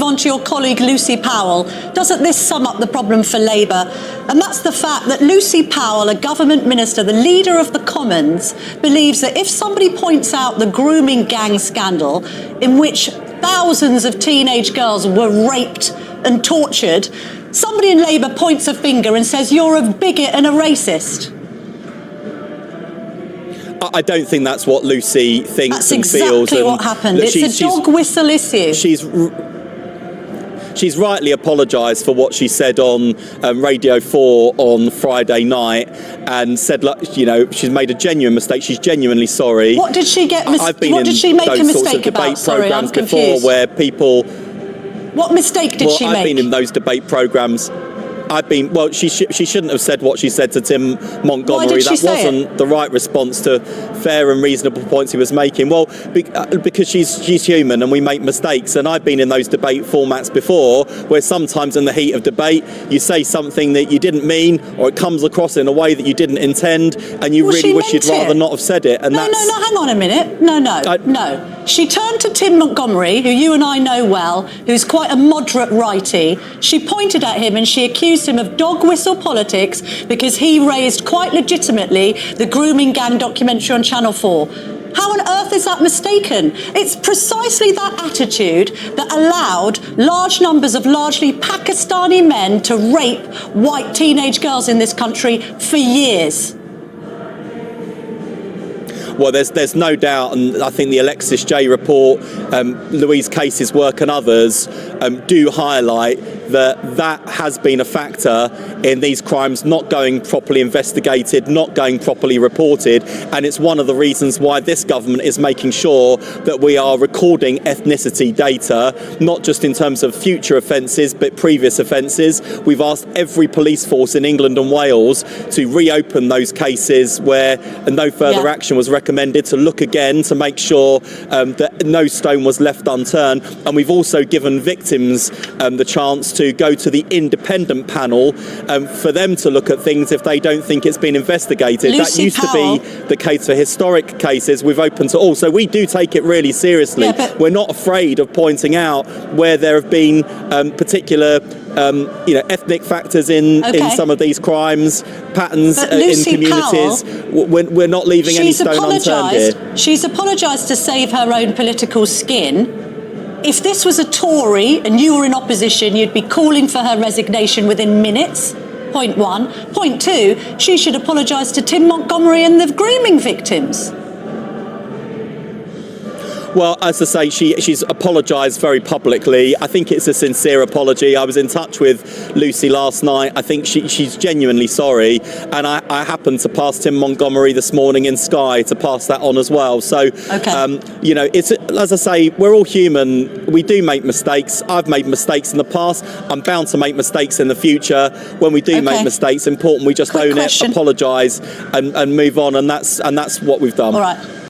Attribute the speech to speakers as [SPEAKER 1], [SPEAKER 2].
[SPEAKER 1] On to your colleague Lucy Powell, doesn't this sum up the problem for Labour? And that's the fact that Lucy Powell, a government minister, the leader of the Commons, believes that if somebody points out the grooming gang scandal in which thousands of teenage girls were raped and tortured, somebody in Labour points a finger and says you're a bigot and a racist.
[SPEAKER 2] I don't think that's what Lucy thinks
[SPEAKER 1] that's
[SPEAKER 2] and
[SPEAKER 1] exactly
[SPEAKER 2] feels.
[SPEAKER 1] That's exactly what happened. It's a dog whistle issue.
[SPEAKER 2] She's rightly apologised for what she said on Radio 4 on Friday night and said, look, you know, she's made a genuine mistake. She's genuinely sorry.
[SPEAKER 1] What did she get?
[SPEAKER 2] I've been
[SPEAKER 1] what
[SPEAKER 2] in
[SPEAKER 1] did she make
[SPEAKER 2] those
[SPEAKER 1] a mistake
[SPEAKER 2] sorts of debate
[SPEAKER 1] about? Sorry, I'm
[SPEAKER 2] programmes before
[SPEAKER 1] confused.
[SPEAKER 2] where people...
[SPEAKER 1] What mistake did she make?
[SPEAKER 2] I've been in those debate programmes. She shouldn't have said what she said to Tim Montgomery.
[SPEAKER 1] Why did she say
[SPEAKER 2] wasn't the right response to fair and reasonable points he was making. Well, because she's human and we make mistakes. And I've been in those debate formats before where sometimes in the heat of debate you say something that you didn't mean or it comes across in a way that you didn't intend and you really wish you'd rather not have said it. And
[SPEAKER 1] no, hang on a minute. No. She turned to Tim Montgomery, who you and I know well, who's quite a moderate righty. She pointed at him and she accused him of dog whistle politics because he raised quite legitimately the grooming gang documentary on Channel 4. How on earth is that mistaken? It's precisely that attitude that allowed large numbers of largely Pakistani men to rape white teenage girls in this country for years.
[SPEAKER 2] Well, there's no doubt, and I think the Alexis J report, Louise Casey's work and others do highlight that has been a factor in these crimes not going properly investigated, not going properly reported, and it's one of the reasons why this government is making sure that we are recording ethnicity data, not just in terms of future offences but previous offences. We've asked every police force in England and Wales to reopen those cases where no further action was recommended, to look again to make sure that no stone was left unturned. And we've also given victims the chance to go to the independent panel for them to look at things if they don't think it's been investigated.
[SPEAKER 1] Lucy
[SPEAKER 2] that used
[SPEAKER 1] Powell.
[SPEAKER 2] to be the case for historic cases. We've opened to all. So we do take it really seriously. We're not afraid of pointing out where there have been particular ethnic factors in some of these crimes, patterns in communities. We're not leaving any stone unturned here.
[SPEAKER 1] She's apologised to save her own political skin. If this was a Tory and you were in opposition, you'd be calling for her resignation within minutes. Point one. Point two, she should apologise to Tim Montgomery and the grooming victims.
[SPEAKER 2] Well, as I say, she's apologised very publicly. I think it's a sincere apology. I was in touch with Lucy last night. I think she's genuinely sorry. And I happened to pass Tim Montgomery this morning in Sky to pass that on as well. So, it's, as I say, we're all human. We do make mistakes. I've made mistakes in the past. I'm bound to make mistakes in the future. When we do make mistakes, important we just own it, apologise and move on. And that's what we've done.
[SPEAKER 1] All right.